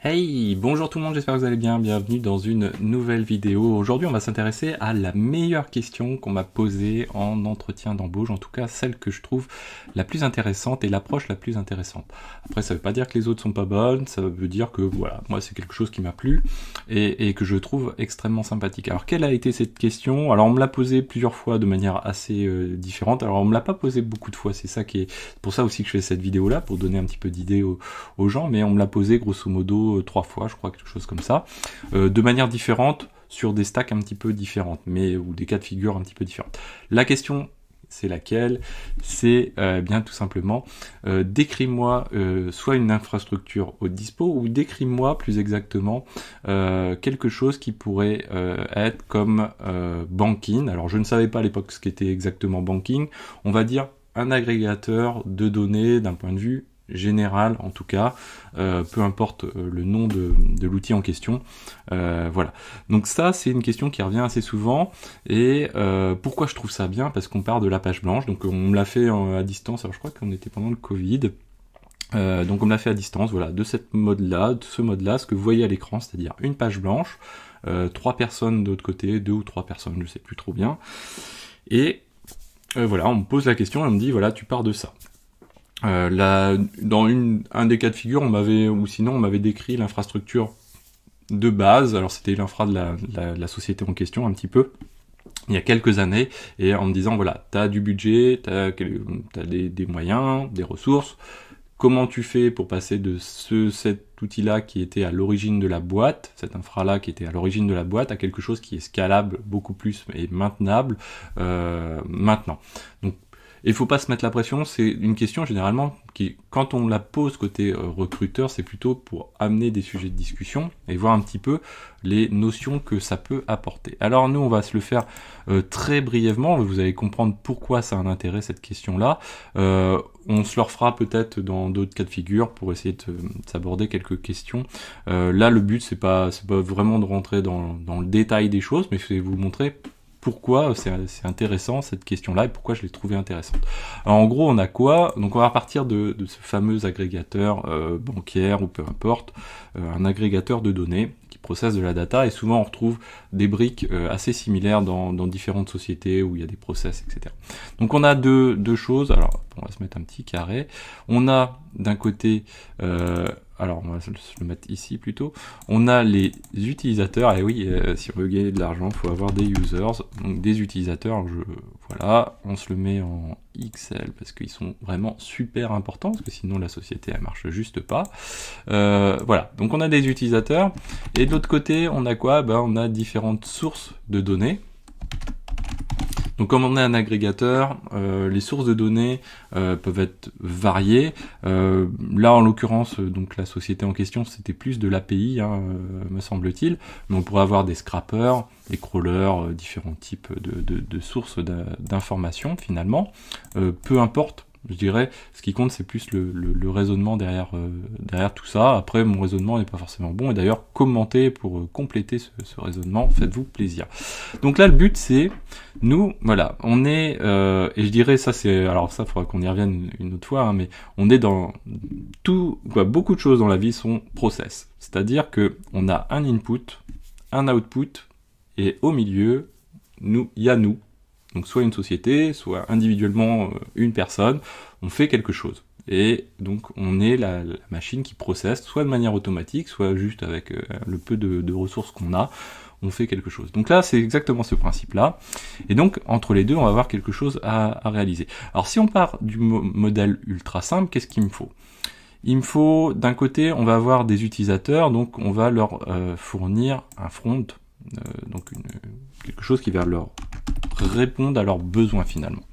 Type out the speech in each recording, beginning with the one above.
Hey, bonjour tout le monde, j'espère que vous allez bien, bienvenue dans une nouvelle vidéo. Aujourd'hui on va s'intéresser à la meilleure question qu'on m'a posée en entretien d'embauche, en tout cas celle que je trouve la plus intéressante et l'approche la plus intéressante. Après ça veut pas dire que les autres sont pas bonnes, ça veut dire que voilà, moi c'est quelque chose qui m'a plu et que je trouve extrêmement sympathique. Alors quelle a été cette question? Alors on me l'a posée plusieurs fois de manière assez différente, alors on me l'a pas posée beaucoup de fois, c'est ça qui est pour ça aussi que je fais cette vidéo là, pour donner un petit peu d'idées aux gens, mais on me l'a posée grosso modo 3 fois, je crois, quelque chose comme ça, de manière différente, sur des stacks un petit peu différentes, ou des cas de figure un petit peu différentes. La question, c'est laquelle? C'est bien tout simplement, décris-moi soit une infrastructure au dispo, ou décris-moi plus exactement quelque chose qui pourrait être comme banking. Alors je ne savais pas à l'époque ce qu'était exactement banking, on va dire un agrégateur de données d'un point de vue général en tout cas, peu importe le nom de l'outil en question, voilà. Donc ça c'est une question qui revient assez souvent, et pourquoi je trouve ça bien? Parce qu'on part de la page blanche, donc on me l'a fait à distance, alors je crois qu'on était pendant le Covid, donc on me l'a fait à distance, voilà, de ce mode-là, ce que vous voyez à l'écran, c'est-à-dire une page blanche, 3 personnes de l'autre côté, 2 ou 3 personnes, je sais plus trop bien, et voilà, on me pose la question, et on me dit, voilà, tu pars de ça. Dans un des cas de figure, on m'avait décrit l'infrastructure de base, alors c'était l'infra de la société en question un petit peu, il y a quelques années, et en me disant, voilà, tu as du budget, tu as des moyens, des ressources, comment tu fais pour passer de cet outil-là qui était à l'origine de la boîte, cette infra-là qui était à l'origine de la boîte, à quelque chose qui est scalable beaucoup plus et maintenable maintenant. Donc, il faut pas se mettre la pression, c'est une question généralement qui, quand on la pose côté recruteur, c'est plutôt pour amener des sujets de discussion et voir un petit peu les notions que ça peut apporter. Alors nous, on va se le faire très brièvement, vous allez comprendre pourquoi ça a un intérêt cette question-là. On se le refera peut-être dans d'autres cas de figure pour essayer de s'aborder quelques questions. Là, le but, c'est pas vraiment de rentrer dans le détail des choses, mais c'est vous montrer pourquoi c'est intéressant cette question-là et pourquoi je l'ai trouvé intéressante. Alors en gros, on a quoi? Donc on va partir de ce fameux agrégateur bancaire ou peu importe, un agrégateur de données qui processe de la data, et souvent on retrouve des briques assez similaires dans différentes sociétés où il y a des process, etc. Donc on a deux choses, alors on va se mettre un petit carré. On a d'un côté alors on va se le mettre ici plutôt, on a les utilisateurs, et oui, si on veut gagner de l'argent, il faut avoir des users, donc des utilisateurs, voilà, on se le met en XL, parce qu'ils sont vraiment super importants, parce que sinon la société elle marche juste pas. Voilà, donc on a des utilisateurs, et de l'autre côté, on a quoi? On a différentes sources de données. Donc comme on est un agrégateur, les sources de données peuvent être variées. Là en l'occurrence, donc la société en question, c'était plus de l'API, me semble-t-il, mais on pourrait avoir des scrappers, des crawlers, différents types de sources d'informations finalement. Peu importe. Je dirais, ce qui compte, c'est plus le raisonnement derrière tout ça. Après, mon raisonnement n'est pas forcément bon, et d'ailleurs, commentez pour compléter ce raisonnement, faites-vous plaisir. Donc là, le but, c'est, nous, voilà, on est, et je dirais, ça c'est, alors ça, il faudra qu'on y revienne une autre fois, mais on est dans beaucoup de choses dans la vie sont process. C'est-à-dire que on a un input, un output, et au milieu, il y a nous. Donc soit une société, soit individuellement une personne, on fait quelque chose. Et donc on est la machine qui processe, soit de manière automatique, soit juste avec le peu de ressources qu'on a, on fait quelque chose. Donc là, c'est exactement ce principe-là. Et donc, entre les deux, on va avoir quelque chose à réaliser. Alors si on part du modèle ultra simple, qu'est-ce qu'il me faut? Il me faut, d'un côté, on va avoir des utilisateurs, donc on va leur fournir un front, donc quelque chose qui va leur répondre à leurs besoins finalement.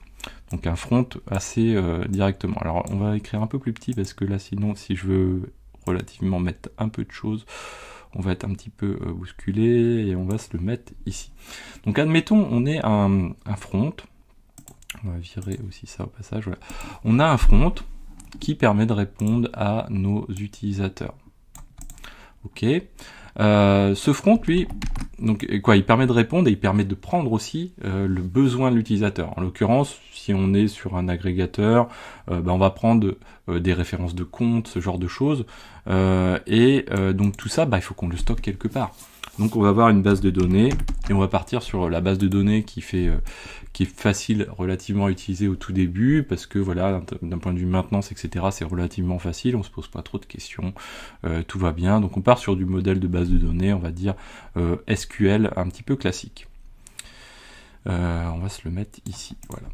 Donc un front assez directement. Alors on va écrire un peu plus petit parce que là sinon si je veux relativement mettre un peu de choses, on va être un petit peu bousculé, et on va se le mettre ici. Donc admettons on est un front, on va virer aussi ça au passage, voilà. On a un front qui permet de répondre à nos utilisateurs. Ok. Ce front, lui, donc quoi, il permet de répondre et il permet de prendre aussi le besoin de l'utilisateur. En l'occurrence, si on est sur un agrégateur, on va prendre des références de compte, ce genre de choses, donc tout ça, il faut qu'on le stocke quelque part. Donc on va avoir une base de données et on va partir sur la base de données qui est facile relativement à utiliser au tout début parce que voilà, d'un point de vue maintenance, etc., c'est relativement facile, on se pose pas trop de questions, tout va bien. Donc on part sur du modèle de base de données, on va dire SQL un petit peu classique. On va se le mettre ici, voilà.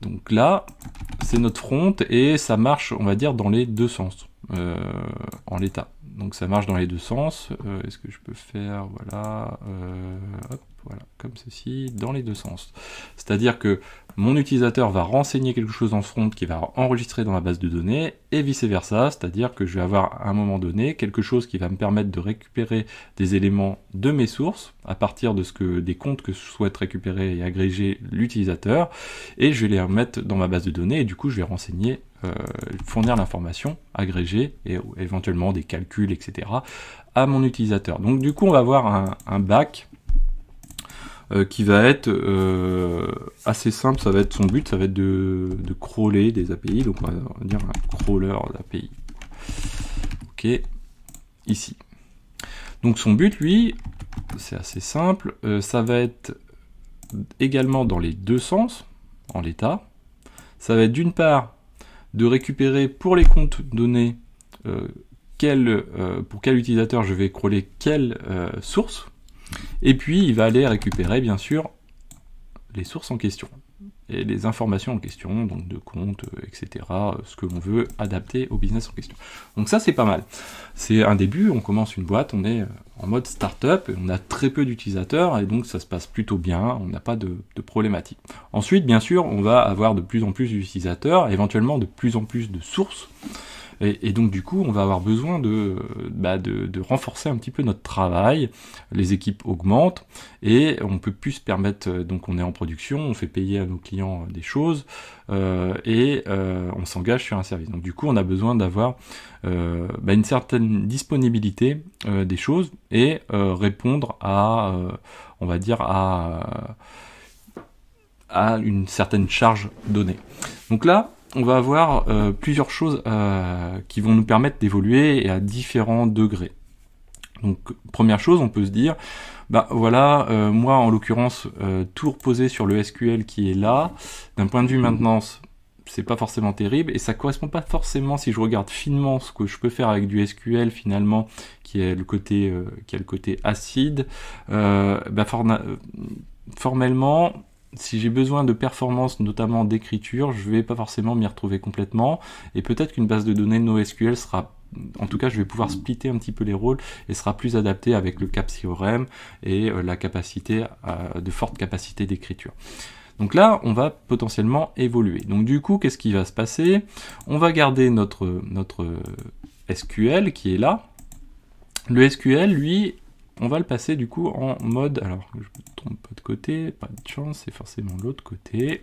Donc là, c'est notre front et ça marche, on va dire, dans les deux sens en l'état. Donc ça marche dans les deux sens. Est-ce que je peux faire, voilà, hop, voilà, comme ceci, dans les deux sens. C'est-à-dire que mon utilisateur va renseigner quelque chose dans ce front qui va enregistrer dans ma base de données, et vice-versa, c'est-à-dire que je vais avoir à un moment donné quelque chose qui va me permettre de récupérer des éléments de mes sources, à partir de des comptes que je souhaite récupérer et agréger l'utilisateur, et je vais les remettre dans ma base de données, et du coup je vais renseigner, fournir l'information agrégée, et éventuellement des calculs, etc., à mon utilisateur. Donc du coup on va avoir un back qui va être assez simple. Ça va être son but, ça va être de crawler des API, donc on va dire un crawler d'API. Ok, ici. Donc son but, lui, c'est assez simple, ça va être également dans les deux sens, en l'état. Ça va être d'une part de récupérer pour les comptes donnés pour quel utilisateur je vais crawler quelle source. Et puis, il va aller récupérer, bien sûr, les sources en question et les informations en question, donc de compte, etc., ce que l'on veut adapter au business en question. Donc ça, c'est pas mal. C'est un début, on commence une boîte, on est en mode startup, on a très peu d'utilisateurs, et donc ça se passe plutôt bien, on n'a pas de problématique. Ensuite, bien sûr, on va avoir de plus en plus d'utilisateurs, éventuellement de plus en plus de sources, et donc du coup, on va avoir besoin de renforcer un petit peu notre travail, les équipes augmentent, et on peut plus se permettre, donc on est en production, on fait payer à nos clients des choses, on s'engage sur un service. Donc du coup, on a besoin d'avoir une certaine disponibilité des choses, et répondre à, on va dire, à une certaine charge donnée. Donc là, on va avoir plusieurs choses qui vont nous permettre d'évoluer et à différents degrés. Donc première chose, on peut se dire, voilà, moi en l'occurrence, tout reposer sur le SQL qui est là, d'un point de vue maintenance, c'est pas forcément terrible, et ça correspond pas forcément, si je regarde finement ce que je peux faire avec du SQL finalement, qui est le côté acide, formellement, si j'ai besoin de performance, notamment d'écriture, je vais pas forcément m'y retrouver complètement, et peut-être qu'une base de données NoSQL sera, en tout cas je vais pouvoir splitter un petit peu les rôles, et sera plus adaptée avec le CAP-CORM et la capacité, de forte capacité d'écriture. Donc là, on va potentiellement évoluer. Donc du coup, qu'est-ce qui va se passer? On va garder notre SQL qui est là. Le SQL, lui, on va le passer du coup en mode, alors je ne me trompe pas de côté, pas de chance, c'est forcément l'autre côté.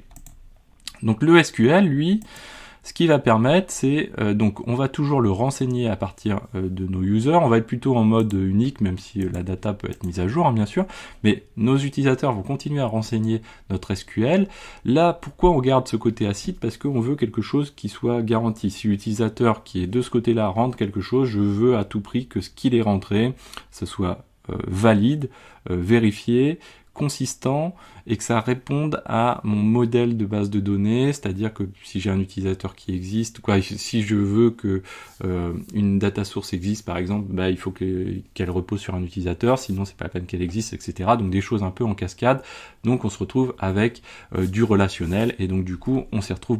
Donc le SQL, lui, ce qui va permettre, c'est, donc on va toujours le renseigner à partir de nos users, on va être plutôt en mode unique, même si la data peut être mise à jour, hein, bien sûr, mais nos utilisateurs vont continuer à renseigner notre SQL. Là, pourquoi on garde ce côté acide? Parce qu'on veut quelque chose qui soit garanti. Si l'utilisateur qui est de ce côté-là rentre quelque chose, je veux à tout prix que ce qu'il est rentré, ce soit valide, vérifié, consistant, et que ça réponde à mon modèle de base de données, c'est-à-dire que si j'ai un utilisateur qui existe, si je veux que une data source existe par exemple, il faut qu'elle repose sur un utilisateur, sinon c'est pas la peine qu'elle existe, etc. Donc des choses un peu en cascade, donc on se retrouve avec du relationnel, et donc du coup on s'y retrouve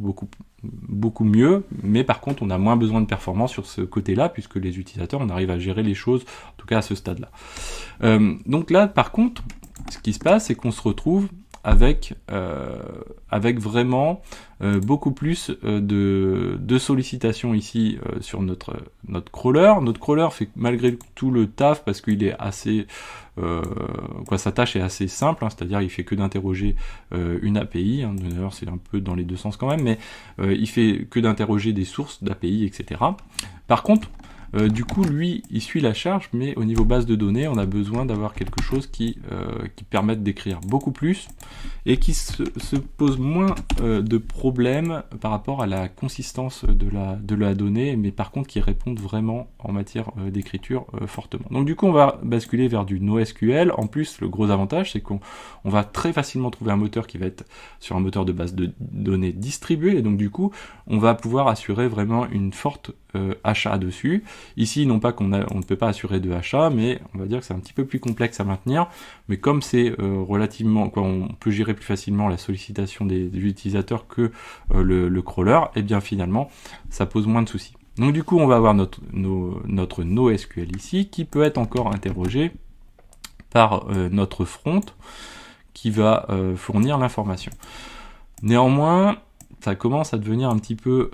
beaucoup mieux, mais par contre on a moins besoin de performance sur ce côté-là, puisque les utilisateurs, on arrive à gérer les choses, en tout cas à ce stade-là. Donc là par contre, ce qui se passe, c'est qu'on se retrouve avec vraiment beaucoup plus de sollicitations ici sur notre crawler. Notre crawler fait malgré tout le taf parce qu'il est assez... sa tâche est assez simple, hein, c'est-à-dire il fait que d'interroger une API, hein, d'ailleurs c'est un peu dans les deux sens quand même, mais il fait que d'interroger des sources d'API, etc. Par contre, Du coup, lui, il suit la charge, mais au niveau base de données, on a besoin d'avoir quelque chose qui permette d'écrire beaucoup plus et qui se pose moins de problèmes par rapport à la consistance de la donnée, mais par contre qui répondent vraiment en matière d'écriture fortement. Donc du coup, on va basculer vers du NoSQL. En plus, le gros avantage, c'est qu'on va très facilement trouver un moteur qui va être sur un moteur de base de données distribué, et donc du coup, on va pouvoir assurer vraiment une forte achat dessus. Ici, non pas qu'on ne peut pas assurer de achat, mais on va dire que c'est un petit peu plus complexe à maintenir, mais comme c'est relativement, on peut gérer plus facilement la sollicitation des utilisateurs que le crawler, et bien finalement, ça pose moins de soucis. Donc du coup, on va avoir notre NoSQL ici, qui peut être encore interrogé par notre front, qui va fournir l'information. Néanmoins, ça commence à devenir un petit peu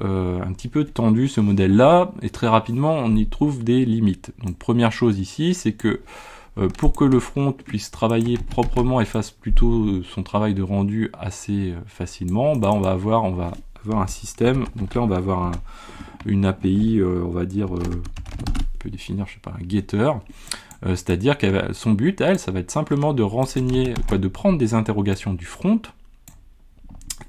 tendu ce modèle-là, et très rapidement on y trouve des limites. Donc première chose ici, c'est que pour que le front puisse travailler proprement et fasse plutôt son travail de rendu assez facilement, bah on va avoir un système. Donc là on va avoir une API, on va dire, on peut définir, je sais pas, un getter. C'est-à-dire que son but, ça va être simplement de renseigner, de prendre des interrogations du front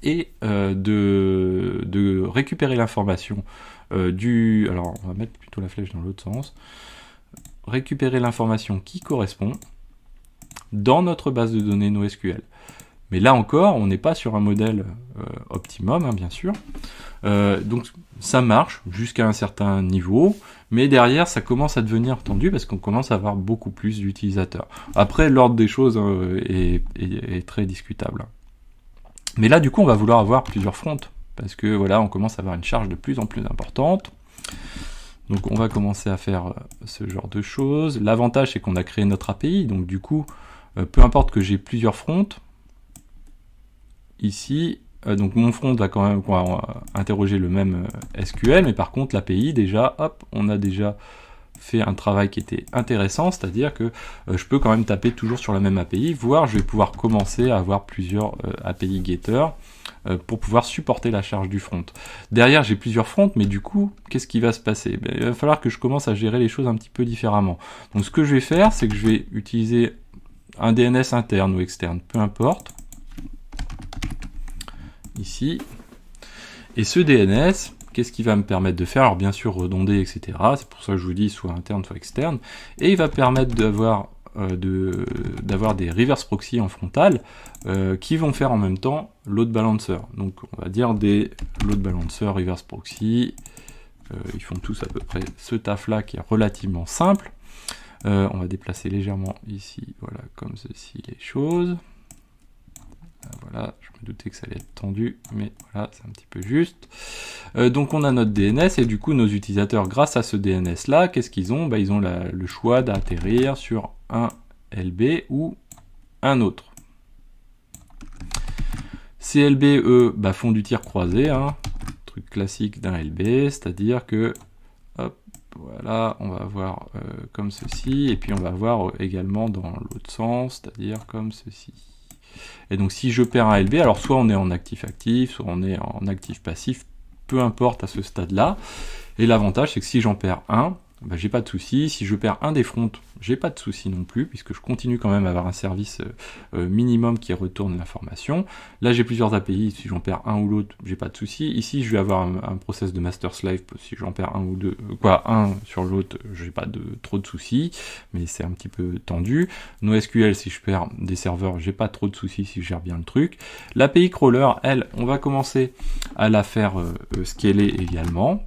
et de récupérer l'information alors on va mettre plutôt la flèche dans l'autre sens, récupérer l'information qui correspond dans notre base de données NoSQL. Mais là encore, on n'est pas sur un modèle optimum, hein, bien sûr. Donc ça marche jusqu'à un certain niveau, mais derrière ça commence à devenir tendu parce qu'on commence à avoir beaucoup plus d'utilisateurs. Après, l'ordre des choses est très discutable. Mais là, du coup, on va vouloir avoir plusieurs fronts, parce que voilà, on commence à avoir une charge de plus en plus importante. Donc on va commencer à faire ce genre de choses. L'avantage, c'est qu'on a créé notre API, donc du coup, peu importe que j'ai plusieurs fronts, ici, donc mon front va quand même interroger le même SQL, mais par contre l'API, déjà, hop, on a déjà fait un travail qui était intéressant, c'est-à-dire que je peux quand même taper toujours sur la même API, voire je vais pouvoir commencer à avoir plusieurs API getters pour pouvoir supporter la charge du front. Derrière, j'ai plusieurs fronts, mais du coup, qu'est-ce qui va se passer? Il va falloir que je commence à gérer les choses un petit peu différemment. Donc ce que je vais faire, c'est que je vais utiliser un DNS interne ou externe, peu importe, ici, et ce DNS, qu'est-ce qu'il va me permettre de faire? Alors bien sûr redonder, etc. C'est pour ça que je vous dis soit interne, soit externe. Et il va permettre d'avoir des reverse proxy en frontal qui vont faire en même temps load balancer. Donc on va dire des load balancer, reverse proxy. Ils font tous à peu près ce taf-là qui est relativement simple. On va déplacer légèrement ici, voilà, comme ceci les choses. Voilà, je me doutais que ça allait être tendu, mais voilà, c'est un petit peu juste. Donc on a notre DNS, et du coup nos utilisateurs, grâce à ce DNS là, qu'est-ce qu'ils ont? Ils ont le choix d'atterrir sur un LB ou un autre. Ces LB, eux, font du tir croisé, hein, truc classique d'un LB, c'est-à-dire que, hop, voilà, on va avoir comme ceci, et puis on va avoir également dans l'autre sens, c'est-à-dire comme ceci. Et donc si je perds un LB, alors soit on est en actif-actif, soit on est en actif-passif, peu importe à ce stade-là. Et l'avantage, c'est que si j'en perds un, j'ai pas de souci. Si je perds un des fronts, j'ai pas de souci non plus, puisque je continue quand même à avoir un service minimum qui retourne l'information. Là, j'ai plusieurs API. Si j'en perds un ou l'autre, j'ai pas de souci. Ici, je vais avoir un process de master-slave. Si j'en perds un ou deux, un sur l'autre, j'ai pas trop de soucis, mais c'est un petit peu tendu. NoSQL, si je perds des serveurs, j'ai pas trop de soucis si je gère bien le truc. L'API crawler, elle, on va commencer à la faire scaler également.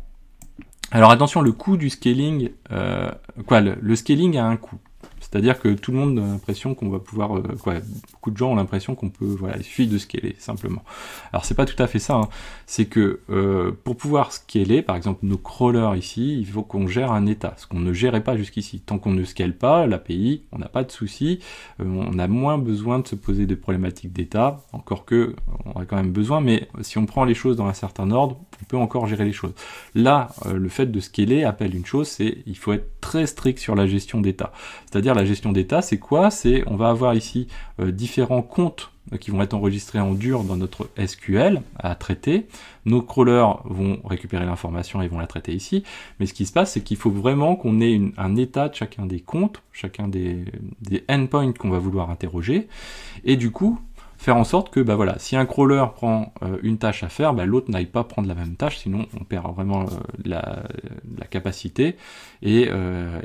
Alors attention, le coût du scaling, le scaling a un coût. C'est-à-dire que tout le monde a l'impression qu'on va pouvoir, beaucoup de gens ont l'impression qu'on peut, il suffit de scaler, simplement. Alors c'est pas tout à fait ça, hein. C'est que pour pouvoir scaler, par exemple nos crawlers ici, il faut qu'on gère un état, ce qu'on ne gérait pas jusqu'ici. Tant qu'on ne scale pas l'API, on n'a pas de souci, on a moins besoin de se poser des problématiques d'état, encore que on a quand même besoin, mais si on prend les choses dans un certain ordre, on peut encore gérer les choses. Là, le fait de scaler appelle une chose, c'est il faut être très strict sur la gestion d'état. C'est-à-dire la gestion d'état, c'est quoi? C'est on va avoir ici différents comptes qui vont être enregistrés en dur dans notre SQL à traiter. Nos crawlers vont récupérer l'information et vont la traiter ici. Mais ce qui se passe, c'est qu'il faut vraiment qu'on ait un état de chacun des comptes, chacun des endpoints qu'on va vouloir interroger. Et du coup, faire en sorte que, bah voilà, si un crawler prend une tâche à faire, bah, l'autre n'aille pas prendre la même tâche, sinon on perd vraiment la capacité. Et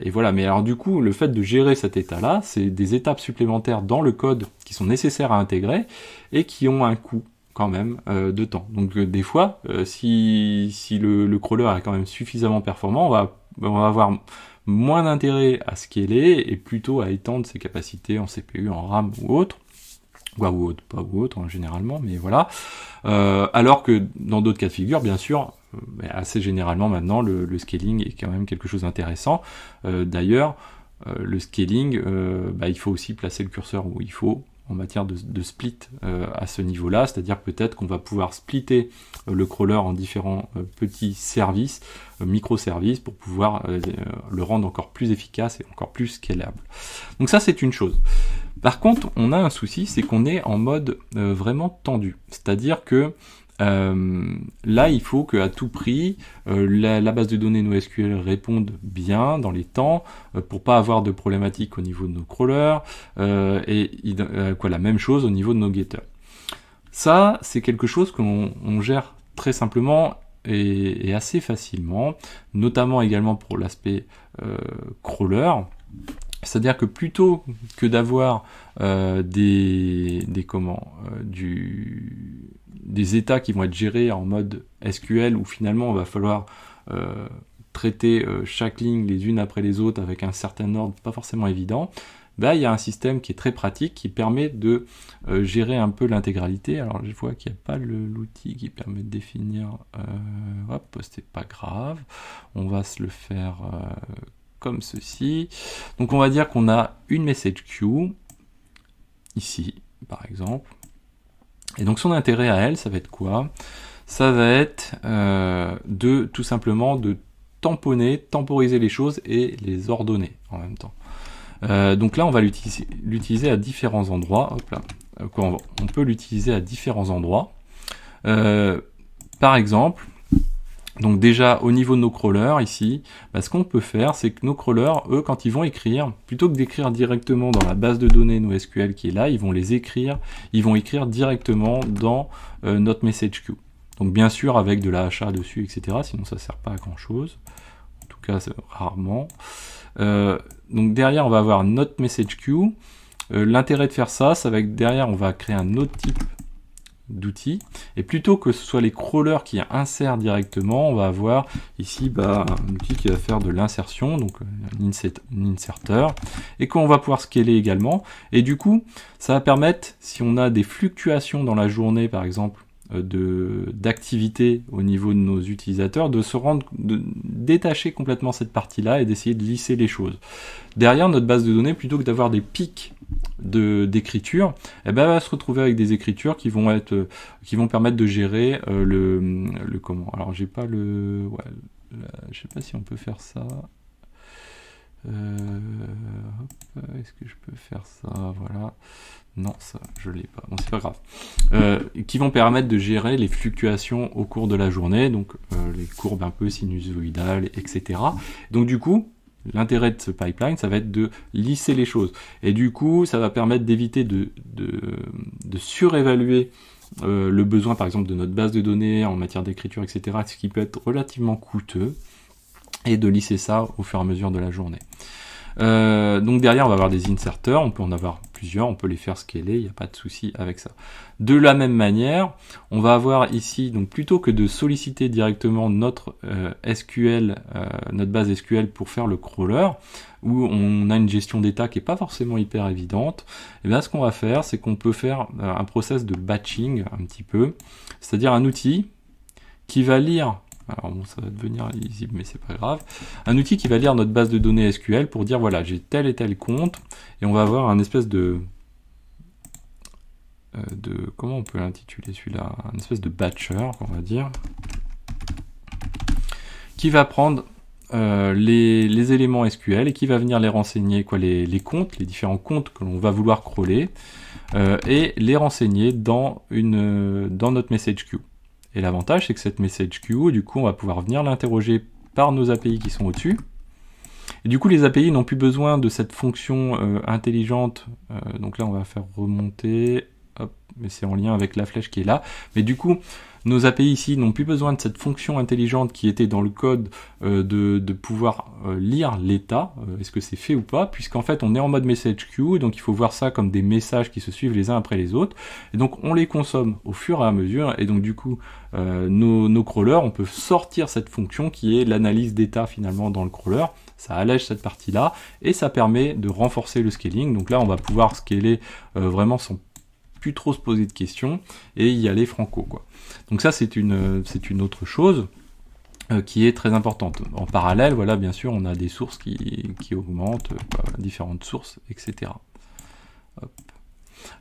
voilà. Mais alors du coup, le fait de gérer cet état-là, c'est des étapes supplémentaires dans le code qui sont nécessaires à intégrer et qui ont un coût quand même de temps. Donc des fois, si le crawler est quand même suffisamment performant, on va avoir moins d'intérêt à scaler et plutôt à étendre ses capacités en CPU, en RAM ou autre. Pas ou autre, hein, généralement, mais voilà. Alors que dans d'autres cas de figure, bien sûr, assez généralement maintenant, le scaling est quand même quelque chose d'intéressant. D'ailleurs, le scaling, il faut aussi placer le curseur où il faut en matière de split à ce niveau-là, c'est-à-dire peut-être qu'on va pouvoir splitter le crawler en différents petits services, microservices, pour pouvoir le rendre encore plus efficace et encore plus scalable. Donc ça, c'est une chose. Par contre, on a un souci, c'est qu'on est en mode vraiment tendu. C'est-à-dire que là, il faut qu'à tout prix, la base de données NoSQL réponde bien dans les temps pour pas avoir de problématiques au niveau de nos crawlers la même chose au niveau de nos getters. Ça, c'est quelque chose qu'on gère très simplement et assez facilement, notamment également pour l'aspect crawler. C'est-à-dire que plutôt que d'avoir des états qui vont être gérés en mode SQL où finalement il va falloir traiter chaque ligne les unes après les autres avec un certain ordre pas forcément évident, il y a un système qui est très pratique qui permet de gérer un peu l'intégralité. Alors je vois qu'il n'y a pas l'outil qui permet de définir, hop, c'est pas grave, on va se le faire comme ceci. Donc on va dire qu'on a une message queue, ici par exemple, et donc son intérêt à elle, ça va être quoi? Ça va être tout simplement de temporiser les choses et les ordonner en même temps. Donc là on va l'utiliser à différents endroits. Hop là. On peut l'utiliser à différents endroits. Par exemple, donc déjà au niveau de nos crawlers ici, ce qu'on peut faire, c'est que nos crawlers, eux, quand ils vont écrire, plutôt que d'écrire directement dans la base de données NoSQL qui est là, ils vont écrire directement dans notre message queue. Donc bien sûr avec de la HA dessus, etc. Sinon ça sert pas à grand chose. En tout cas rarement. Donc derrière on va avoir notre message queue. L'intérêt de faire ça, ça va être derrière on va créer un autre type d'outils, et plutôt que ce soit les crawlers qui insèrent directement, on va avoir ici un outil qui va faire de l'insertion, donc un inserter, et qu'on va pouvoir scaler également, et du coup ça va permettre, si on a des fluctuations dans la journée par exemple d'activité au niveau de nos utilisateurs, de détacher complètement cette partie-là et d'essayer de lisser les choses. Derrière notre base de données, plutôt que d'avoir des pics d'écriture, elle va se retrouver avec des écritures qui vont permettre de gérer le comment. Alors j'ai pas je sais pas si on peut faire ça. Est-ce que je peux faire ça? Voilà. Non, ça, je l'ai pas. Bon, c'est pas grave. Qui vont permettre de gérer les fluctuations au cours de la journée, donc les courbes un peu sinusoïdales, etc. Donc du coup, l'intérêt de ce pipeline, ça va être de lisser les choses. Et du coup, ça va permettre d'éviter de surévaluer le besoin, par exemple, de notre base de données en matière d'écriture, etc., ce qui peut être relativement coûteux, et de lisser ça au fur et à mesure de la journée. Donc derrière on va avoir des inserters, on peut en avoir plusieurs, on peut les faire scaler, il n'y a pas de souci avec ça. De la même manière, on va avoir ici, donc plutôt que de solliciter directement notre SQL, notre base SQL pour faire le crawler, où on a une gestion d'état qui n'est pas forcément hyper évidente, et bien ce qu'on va faire, c'est qu'on peut faire un process de batching un petit peu, c'est-à-dire un outil qui va lire. Alors bon, ça va devenir illisible, mais c'est pas grave. Un outil qui va lire notre base de données SQL pour dire voilà, j'ai tel et tel compte, et on va avoir un espèce de comment on peut l'intituler celui-là, un espèce de batcher, on va dire, qui va prendre les éléments SQL et qui va venir les renseigner, quoi, les comptes, les différents comptes que l'on va vouloir crawler, et les renseigner dans notre message queue. Et l'avantage, c'est que cette message queue, du coup, on va pouvoir venir l'interroger par nos API qui sont au-dessus. Et du coup, les API n'ont plus besoin de cette fonction intelligente. Donc là, on va faire remonter. Hop, mais c'est en lien avec la flèche qui est là. Mais du coup, nos API ici n'ont plus besoin de cette fonction intelligente qui était dans le code de pouvoir lire l'état, est-ce que c'est fait ou pas, puisqu'en fait on est en mode message queue, donc il faut voir ça comme des messages qui se suivent les uns après les autres, et donc on les consomme au fur et à mesure, et donc du coup nos crawlers, on peut sortir cette fonction qui est l'analyse d'état finalement dans le crawler, ça allège cette partie-là, et ça permet de renforcer le scaling, donc là on va pouvoir scaler vraiment sans plus trop se poser de questions et y aller franco, quoi. Donc ça c'est une autre chose qui est très importante. En parallèle, voilà, bien sûr, on a des sources qui augmentent, différentes sources, etc. Hop.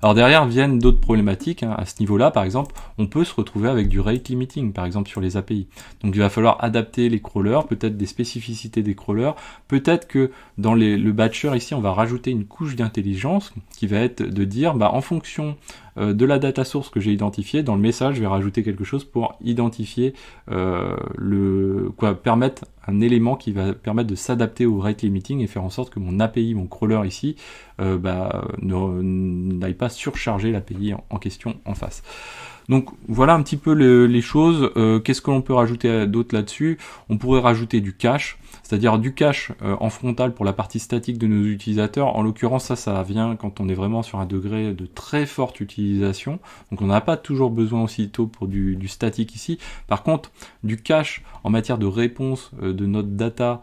Alors derrière viennent d'autres problématiques, hein. À ce niveau-là, par exemple, on peut se retrouver avec du rate limiting, par exemple sur les API. Donc il va falloir adapter les crawlers, peut-être des spécificités des crawlers, peut-être que dans le batcher ici, on va rajouter une couche d'intelligence qui va être de dire, en fonction de la data source que j'ai identifiée, dans le message, je vais rajouter quelque chose pour identifier permettre un élément qui va permettre de s'adapter au rate limiting et faire en sorte que mon API, mon crawler ici, n'aille pas surcharger l'API en question en face. Donc voilà un petit peu les choses. Qu'est-ce que l'on peut rajouter d'autre là-dessus? On pourrait rajouter du cache, c'est-à-dire du cache en frontal pour la partie statique de nos utilisateurs. En l'occurrence, ça vient quand on est vraiment sur un degré de très forte utilisation. Donc on n'a pas toujours besoin aussitôt pour du statique ici. Par contre, du cache en matière de réponse de notre data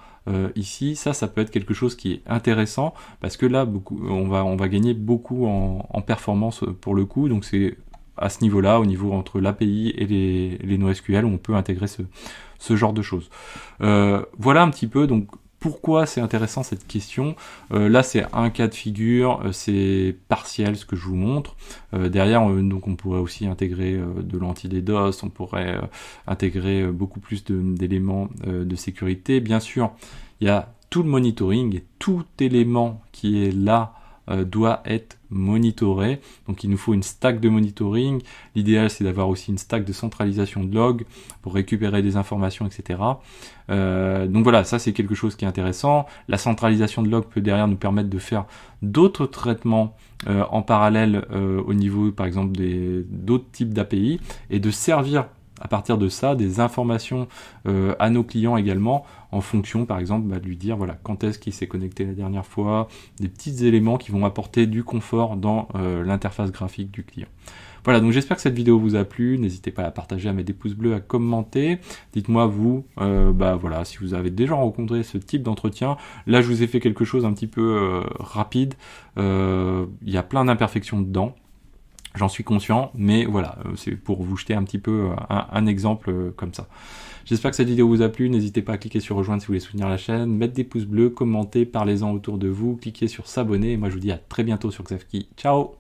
ici, ça peut être quelque chose qui est intéressant parce que là, on va gagner beaucoup en performance pour le coup. Donc c'est à ce niveau-là, au niveau entre l'API et les NoSQL, où on peut intégrer ce genre de choses. Voilà un petit peu, donc pourquoi c'est intéressant cette question. Là c'est un cas de figure, c'est partiel ce que je vous montre. Derrière, donc on pourrait aussi intégrer de l'anti-DDoS, on pourrait intégrer beaucoup plus d'éléments de sécurité. Bien sûr, il y a tout le monitoring et tout élément qui est là doit être monitoré. Donc il nous faut une stack de monitoring. L'idéal c'est d'avoir aussi une stack de centralisation de log pour récupérer des informations, etc. Donc voilà, ça c'est quelque chose qui est intéressant. La centralisation de log peut derrière nous permettre de faire d'autres traitements en parallèle au niveau par exemple d'autres types d'API et de servir à partir de ça des informations à nos clients également, en fonction par exemple de lui dire voilà quand est-ce qu'il s'est connecté la dernière fois, des petits éléments qui vont apporter du confort dans l'interface graphique du client. Voilà, donc j'espère que cette vidéo vous a plu, n'hésitez pas à la partager, à mettre des pouces bleus, à commenter, dites-moi vous, voilà, si vous avez déjà rencontré ce type d'entretien. Là je vous ai fait quelque chose un petit peu rapide, il y a plein d'imperfections dedans. J'en suis conscient, mais voilà, c'est pour vous jeter un petit peu un exemple comme ça. J'espère que cette vidéo vous a plu, n'hésitez pas à cliquer sur rejoindre si vous voulez soutenir la chaîne, mettre des pouces bleus, commenter, parlez-en autour de vous, cliquez sur s'abonner, et moi je vous dis à très bientôt sur Xavki. Ciao!